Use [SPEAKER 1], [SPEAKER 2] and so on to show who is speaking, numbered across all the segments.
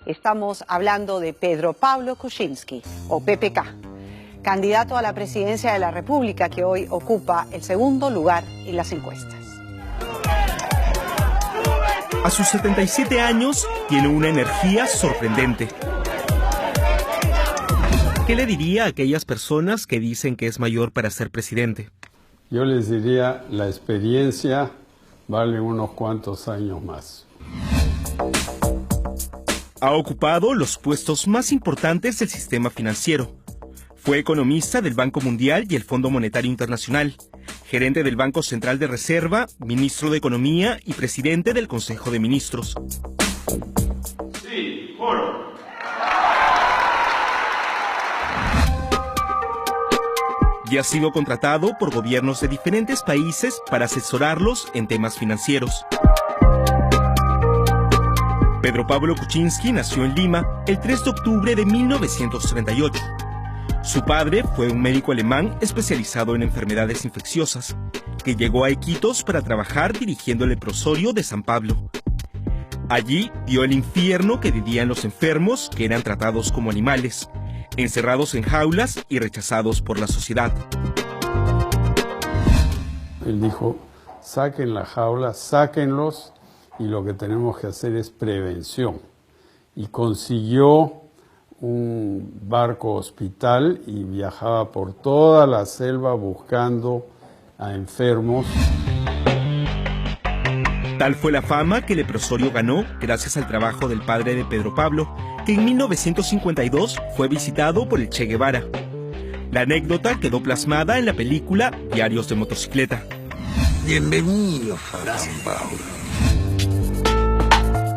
[SPEAKER 1] Estamos hablando de Pedro Pablo Kuczynski, o PPK, candidato a la presidencia de la República que hoy ocupa el segundo lugar en las encuestas.
[SPEAKER 2] A sus 77 años tiene una energía sorprendente. ¿Qué le diría a aquellas personas que dicen que es mayor para ser presidente?
[SPEAKER 3] Yo les diría, la experiencia vale unos cuantos años más.
[SPEAKER 2] Ha ocupado los puestos más importantes del sistema financiero. Fue economista del Banco Mundial y el Fondo Monetario Internacional, gerente del Banco Central de Reserva, ministro de Economía y presidente del Consejo de Ministros.
[SPEAKER 4] Sí, juro.
[SPEAKER 2] Y ha sido contratado por gobiernos de diferentes países para asesorarlos en temas financieros. Pedro Pablo Kuczynski nació en Lima el 3 de octubre de 1938. Su padre fue un médico alemán especializado en enfermedades infecciosas, que llegó a Iquitos para trabajar dirigiendo el leprosorio de San Pablo. Allí vio el infierno que vivían los enfermos, que eran tratados como animales, encerrados en jaulas y rechazados por la sociedad.
[SPEAKER 3] Él dijo, saquen la jaula, sáquenlos, y lo que tenemos que hacer es prevención. Y consiguió un barco hospital y viajaba por toda la selva buscando a enfermos.
[SPEAKER 2] Tal fue la fama que el leprosorio ganó gracias al trabajo del padre de Pedro Pablo, que en 1952 fue visitado por el Che Guevara. La anécdota quedó plasmada en la película Diarios de Motocicleta.
[SPEAKER 5] Bienvenidos a San Pablo.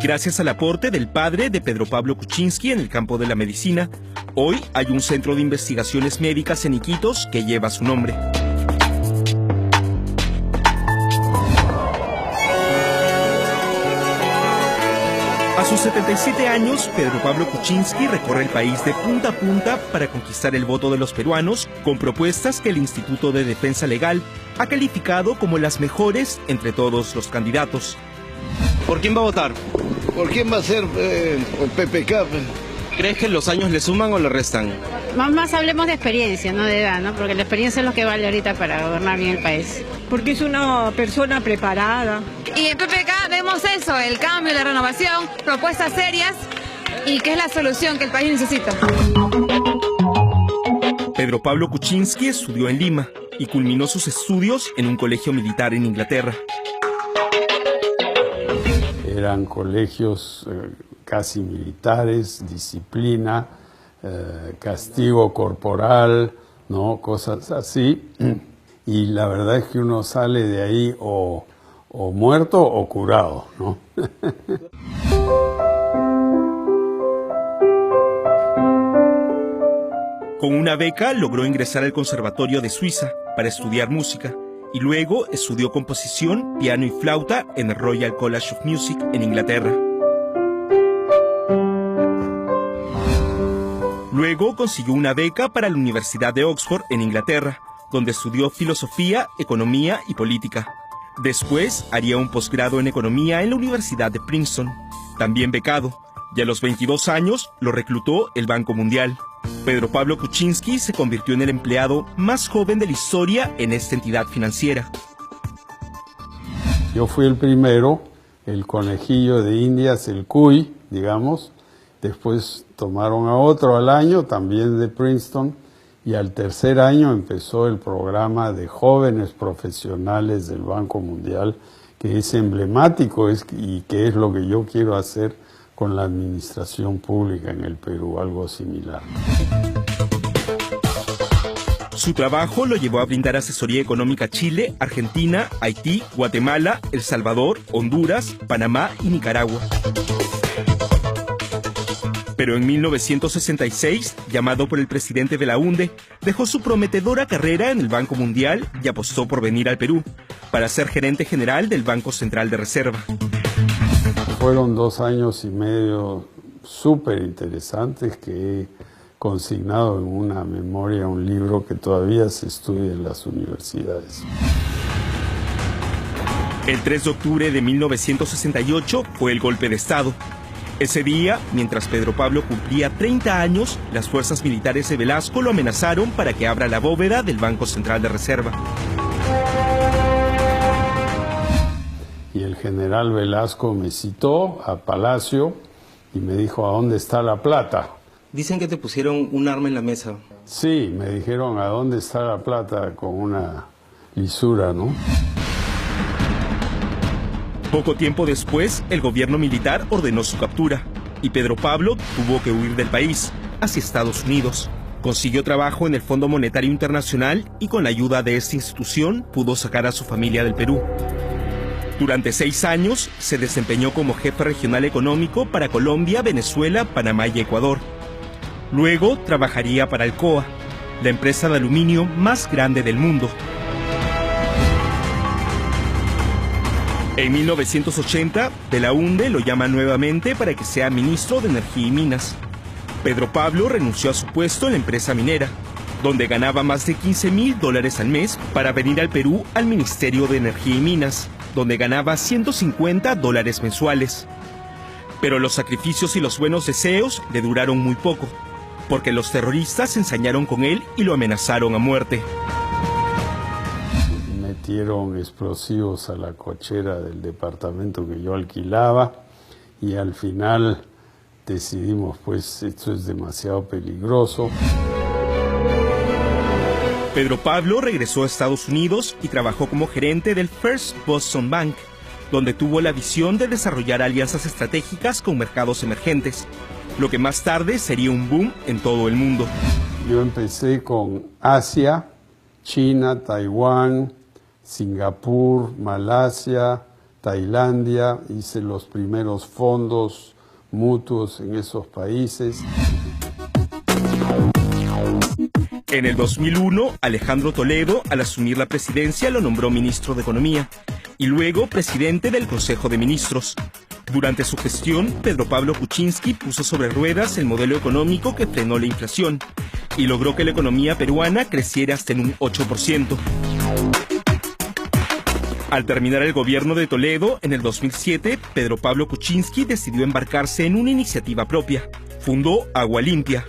[SPEAKER 2] Gracias al aporte del padre de Pedro Pablo Kuczynski en el campo de la medicina, hoy hay un centro de investigaciones médicas en Iquitos que lleva su nombre. A sus 77 años, Pedro Pablo Kuczynski recorre el país de punta a punta para conquistar el voto de los peruanos con propuestas que el Instituto de Defensa Legal ha calificado como las mejores entre todos los candidatos.
[SPEAKER 6] ¿Por quién va a votar?
[SPEAKER 5] ¿Por quién va a ser el PPK?
[SPEAKER 6] ¿Crees que los años le suman o le restan?
[SPEAKER 7] Más hablemos de experiencia, no de edad, ¿no? Porque la experiencia es lo que vale ahorita para gobernar bien el país.
[SPEAKER 8] Porque es una persona preparada.
[SPEAKER 9] Y en PPK vemos eso, el cambio, la renovación, propuestas serias y que es la solución que el país necesita.
[SPEAKER 2] Pedro Pablo Kuczynski estudió en Lima y culminó sus estudios en un colegio militar en Inglaterra.
[SPEAKER 3] Eran colegios casi militares, disciplina, castigo corporal, ¿no? Cosas así. Y la verdad es que uno sale de ahí o muerto o curado, ¿no?
[SPEAKER 2] Con una beca logró ingresar al Conservatorio de Suiza para estudiar música y luego estudió composición, piano y flauta en el Royal College of Music en Inglaterra. Luego consiguió una beca para la Universidad de Oxford en Inglaterra, donde estudió filosofía, economía y política. Después haría un posgrado en economía en la Universidad de Princeton, también becado, y a los 22 años lo reclutó el Banco Mundial. Pedro Pablo Kuczynski se convirtió en el empleado más joven de la historia en esta entidad financiera.
[SPEAKER 3] Yo fui el primero, el conejillo de Indias, el cuy, digamos. Después tomaron a otro al año, también de Princeton, y al tercer año empezó el programa de jóvenes profesionales del Banco Mundial, que es emblemático y que es lo que yo quiero hacer con la administración pública en el Perú, algo similar.
[SPEAKER 2] Su trabajo lo llevó a brindar asesoría económica a Chile, Argentina, Haití, Guatemala, El Salvador, Honduras, Panamá y Nicaragua. Pero en 1966, llamado por el presidente de la UNDE, dejó su prometedora carrera en el Banco Mundial y apostó por venir al Perú para ser gerente general del Banco Central de Reserva.
[SPEAKER 3] Fueron 2 años y medio súper interesantes que he consignado en una memoria, un libro que todavía se estudia en las universidades.
[SPEAKER 2] El 3 de octubre de 1968 fue el golpe de Estado. Ese día, mientras Pedro Pablo cumplía 30 años, las fuerzas militares de Velasco lo amenazaron para que abra la bóveda del Banco Central de Reserva.
[SPEAKER 3] Y el general Velasco me citó a Palacio y me dijo, ¿a dónde está la plata?
[SPEAKER 6] Dicen que te pusieron un arma en la mesa.
[SPEAKER 3] Sí, me dijeron, ¿a dónde está la plata? Con una lisura, ¿no?
[SPEAKER 2] Poco tiempo después, el gobierno militar ordenó su captura y Pedro Pablo tuvo que huir del país, hacia Estados Unidos. Consiguió trabajo en el Fondo Monetario Internacional y con la ayuda de esta institución pudo sacar a su familia del Perú. Durante 6 años se desempeñó como jefe regional económico para Colombia, Venezuela, Panamá y Ecuador. Luego trabajaría para Alcoa, la empresa de aluminio más grande del mundo. En 1980, Belaúnde lo llama nuevamente para que sea ministro de Energía y Minas. Pedro Pablo renunció a su puesto en la empresa minera, donde ganaba más de $15,000 al mes para venir al Perú al Ministerio de Energía y Minas, donde ganaba $150 mensuales. Pero los sacrificios y los buenos deseos le duraron muy poco, porque los terroristas se ensañaron con él y lo amenazaron a muerte.
[SPEAKER 3] Metieron explosivos a la cochera del departamento que yo alquilaba y al final decidimos, pues, esto es demasiado peligroso.
[SPEAKER 2] Pedro Pablo regresó a Estados Unidos y trabajó como gerente del First Boston Bank, donde tuvo la visión de desarrollar alianzas estratégicas con mercados emergentes, lo que más tarde sería un boom en todo el mundo.
[SPEAKER 3] Yo empecé con Asia, China, Taiwán, Singapur, Malasia, Tailandia, hice los primeros fondos mutuos en esos países.
[SPEAKER 2] En el 2001, Alejandro Toledo, al asumir la presidencia, lo nombró ministro de Economía y luego presidente del Consejo de Ministros. Durante su gestión, Pedro Pablo Kuczynski puso sobre ruedas el modelo económico que frenó la inflación y logró que la economía peruana creciera hasta en un 8%. Al terminar el gobierno de Toledo, en el 2007, Pedro Pablo Kuczynski decidió embarcarse en una iniciativa propia. Fundó Agua Limpia,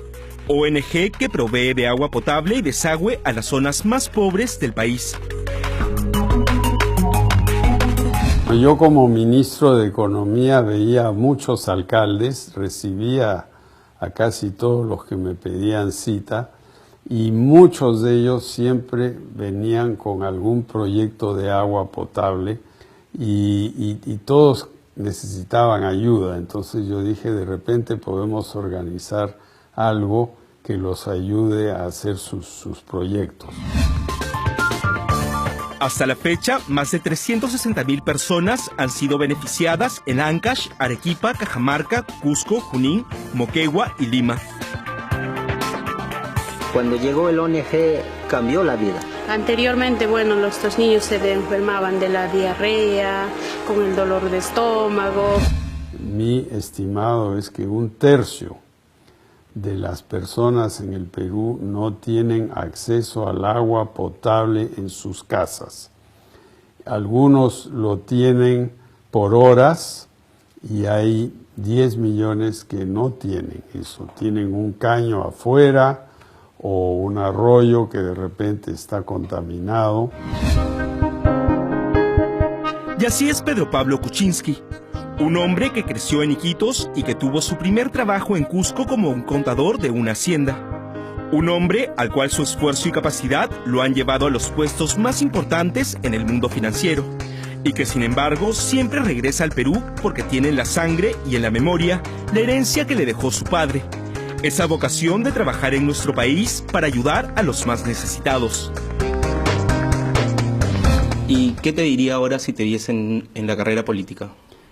[SPEAKER 2] ONG que provee de agua potable y desagüe a las zonas más pobres del país.
[SPEAKER 3] Yo como ministro de Economía veía a muchos alcaldes, recibía a casi todos los que me pedían cita y muchos de ellos siempre venían con algún proyecto de agua potable y todos necesitaban ayuda. Entonces yo dije, de repente podemos organizar algo que los ayude a hacer sus proyectos.
[SPEAKER 2] Hasta la fecha, más de 360,000 personas han sido beneficiadas en Ancash, Arequipa, Cajamarca, Cusco, Junín, Moquegua y Lima.
[SPEAKER 4] Cuando llegó el ONG cambió la vida.
[SPEAKER 7] Anteriormente, bueno, los niños se enfermaban de la diarrea, con el dolor de estómago.
[SPEAKER 3] Mi estimado es que 1/3 de las personas en el Perú no tienen acceso al agua potable en sus casas. Algunos lo tienen por horas y hay 10 millones que no tienen eso. Tienen un caño afuera o un arroyo que de repente está contaminado.
[SPEAKER 2] Y así es Pedro Pablo Kuczynski, un hombre que creció en Iquitos y que tuvo su primer trabajo en Cusco como un contador de una hacienda. Un hombre al cual su esfuerzo y capacidad lo han llevado a los puestos más importantes en el mundo financiero y que sin embargo siempre regresa al Perú porque tiene en la sangre y en la memoria la herencia que le dejó su padre, esa vocación de trabajar en nuestro país para ayudar a los más necesitados.
[SPEAKER 6] ¿Y qué te diría ahora si te viesen en la carrera política?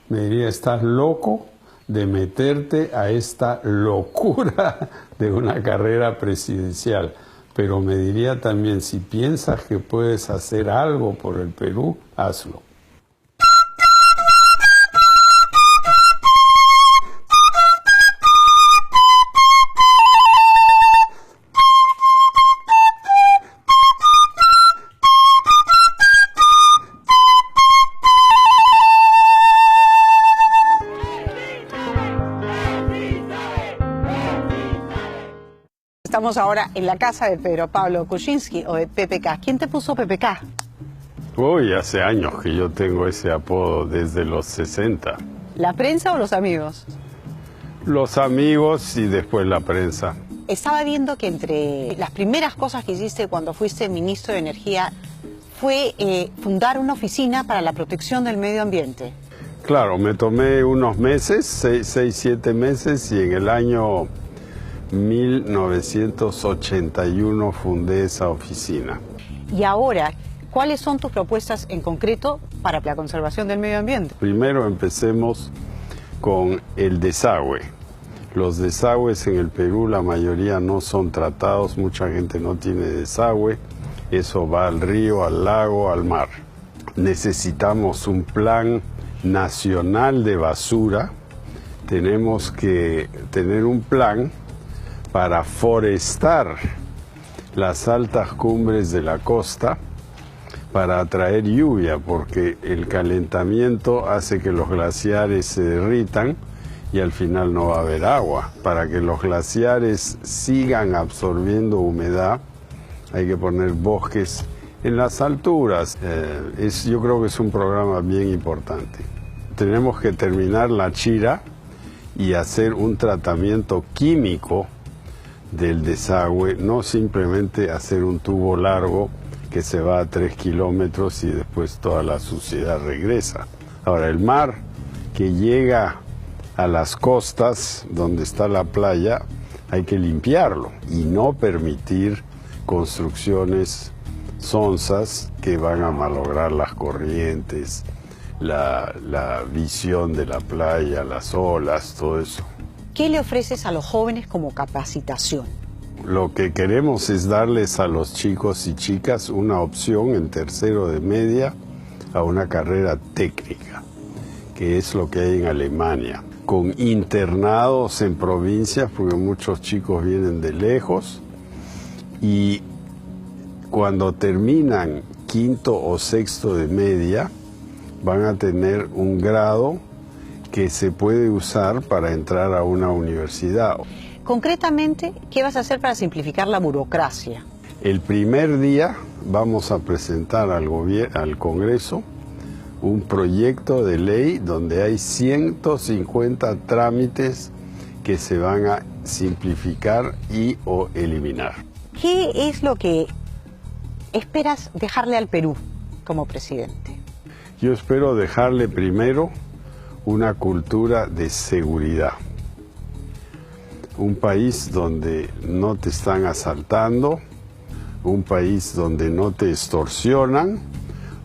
[SPEAKER 3] Me diría, estás loco de meterte a esta locura de una carrera presidencial. Pero me diría también, si piensas que puedes hacer algo por el Perú, hazlo.
[SPEAKER 1] Estamos ahora en la casa de Pedro Pablo Kuczynski, o de PPK. ¿Quién te puso PPK?
[SPEAKER 3] Uy, hace años que yo tengo ese apodo, desde los 60.
[SPEAKER 1] ¿La prensa o los amigos?
[SPEAKER 3] Los amigos y después la prensa.
[SPEAKER 1] Estaba viendo que entre las primeras cosas que hiciste cuando fuiste ministro de Energía fue fundar una oficina para la protección del medio ambiente.
[SPEAKER 3] Claro, me tomé unos meses, 6, 7 meses, y en el año 1981 fundé esa oficina.
[SPEAKER 1] Y ahora, ¿cuáles son tus propuestas en concreto para la conservación del medio ambiente?
[SPEAKER 3] Primero empecemos con el desagüe. Los desagües en el Perú, la mayoría no son tratados, mucha gente no tiene desagüe. Eso va al río, al lago, al mar. Necesitamos un plan nacional de basura. Tenemos que tener un plan para forestar las altas cumbres de la costa para atraer lluvia, porque el calentamiento hace que los glaciares se derritan y al final no va a haber agua. Para que los glaciares sigan absorbiendo humedad, hay que poner bosques en las alturas. Yo creo que es un programa bien importante. Tenemos que terminar la Chira y hacer un tratamiento químico del desagüe, no simplemente hacer un tubo largo que se va a 3 kilómetros y después toda la suciedad regresa. Ahora, el mar que llega a las costas donde está la playa, hay que limpiarlo y no permitir construcciones sonzas que van a malograr las corrientes, la visión de la playa, las olas, todo eso.
[SPEAKER 1] ¿Qué le ofreces a los jóvenes como capacitación?
[SPEAKER 3] Lo que queremos es darles a los chicos y chicas una opción en tercero de media a una carrera técnica, que es lo que hay en Alemania, con internados en provincias, porque muchos chicos vienen de lejos, y cuando terminan quinto o sexto de media van a tener un grado que se puede usar para entrar a una universidad.
[SPEAKER 1] Concretamente, ¿qué vas a hacer para simplificar la burocracia?
[SPEAKER 3] El primer día vamos a presentar al Congreso un proyecto de ley donde hay 150 trámites que se van a simplificar y o eliminar.
[SPEAKER 1] ¿Qué es lo que esperas dejarle al Perú como presidente?
[SPEAKER 3] Yo espero dejarle primero una cultura de seguridad. Un país donde no te están asaltando, un país donde no te extorsionan,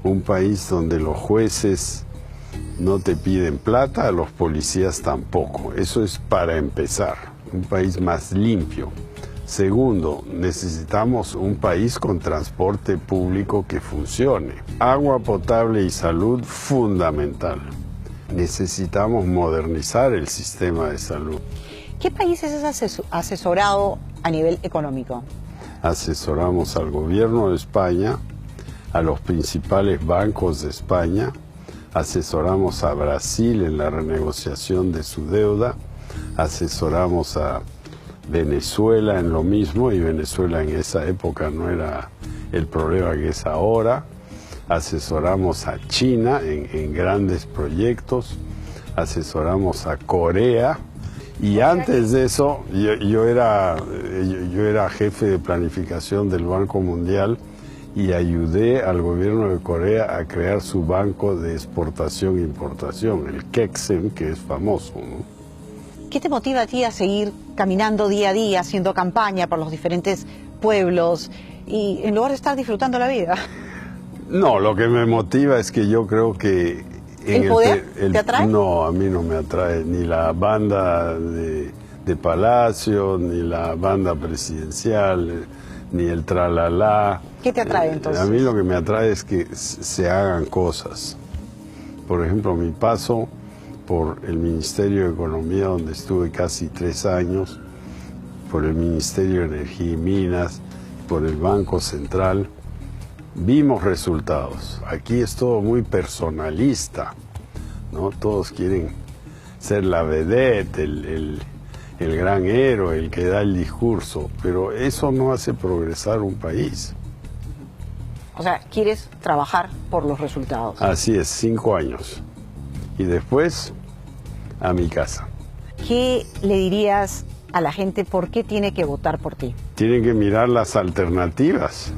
[SPEAKER 3] un país donde los jueces no te piden plata, los policías tampoco. Eso es para empezar, un país más limpio. Segundo, necesitamos un país con transporte público que funcione. Agua potable y salud, fundamental. Necesitamos modernizar el sistema de salud.
[SPEAKER 1] ¿Qué países has asesorado a nivel económico?
[SPEAKER 3] Asesoramos al gobierno de España, a los principales bancos de España, asesoramos a Brasil en la renegociación de su deuda, asesoramos a Venezuela en lo mismo, y Venezuela en esa época no era el problema que es ahora. Asesoramos a China en grandes proyectos, asesoramos a Corea, y antes de eso yo era jefe de planificación del Banco Mundial y ayudé al gobierno de Corea a crear su banco de exportación e importación, el KEXIM, que es famoso, ¿no?
[SPEAKER 1] ¿Qué te motiva a ti a seguir caminando día a día, haciendo campaña por los diferentes pueblos, y en lugar de estar disfrutando la vida?
[SPEAKER 3] No, lo que me motiva es que yo creo que...
[SPEAKER 1] ¿El poder te atrae?
[SPEAKER 3] No, a mí no me atrae ni la banda de Palacio, ni la banda presidencial, ni el tralalá.
[SPEAKER 1] ¿Qué te atrae entonces?
[SPEAKER 3] A mí lo que me atrae es que se hagan cosas. Por ejemplo, mi paso por el Ministerio de Economía, donde estuve casi 3 años, por el Ministerio de Energía y Minas, por el Banco Central, vimos resultados. Aquí es todo muy personalista, ¿no? Todos quieren ser la vedette, el el gran héroe, el que da el discurso, pero eso no hace progresar un país.
[SPEAKER 1] O sea, quieres trabajar por los resultados.
[SPEAKER 3] Así es, 5 años. Y después, a mi casa.
[SPEAKER 1] ¿Qué le dirías a la gente por qué tiene que votar por ti?
[SPEAKER 3] Tienen que mirar las alternativas,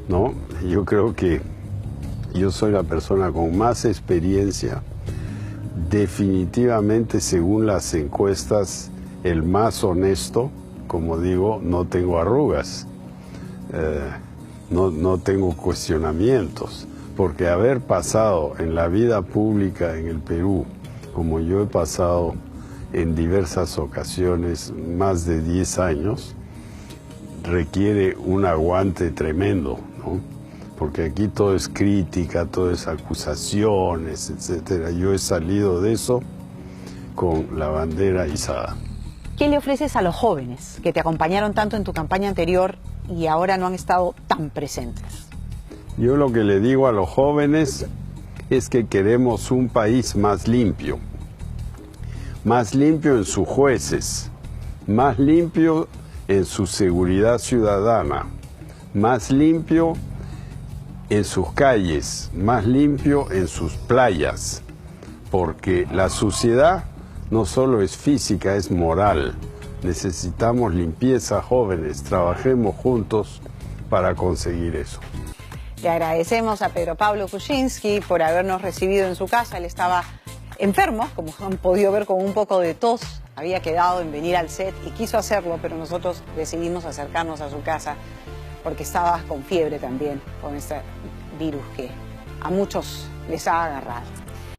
[SPEAKER 3] ¿no? Yo creo que yo soy la persona con más experiencia, definitivamente según las encuestas, el más honesto, como digo, no tengo arrugas, no tengo cuestionamientos, porque haber pasado en la vida pública en el Perú, como yo he pasado en diversas ocasiones, más de 10 años, requiere un aguante tremendo, ¿no? Porque aquí todo es crítica, todo es acusaciones, etcétera. Yo he salido de eso con la bandera izada.
[SPEAKER 1] ¿Qué le ofreces a los jóvenes que te acompañaron tanto en tu campaña anterior y ahora no han estado tan presentes?
[SPEAKER 3] Yo lo que le digo a los jóvenes es que queremos un país más limpio en sus jueces, más limpio en su seguridad ciudadana, más limpio en sus calles, más limpio en sus playas, porque la suciedad no solo es física, es moral. Necesitamos limpieza, jóvenes, trabajemos juntos para conseguir eso.
[SPEAKER 1] Le agradecemos a Pedro Pablo Kuczynski por habernos recibido en su casa. Él estaba enfermo, como han podido ver, con un poco de tos. Había quedado en venir al set y quiso hacerlo, pero nosotros decidimos acercarnos a su casa porque estaba con fiebre también, con este virus que a muchos les ha agarrado.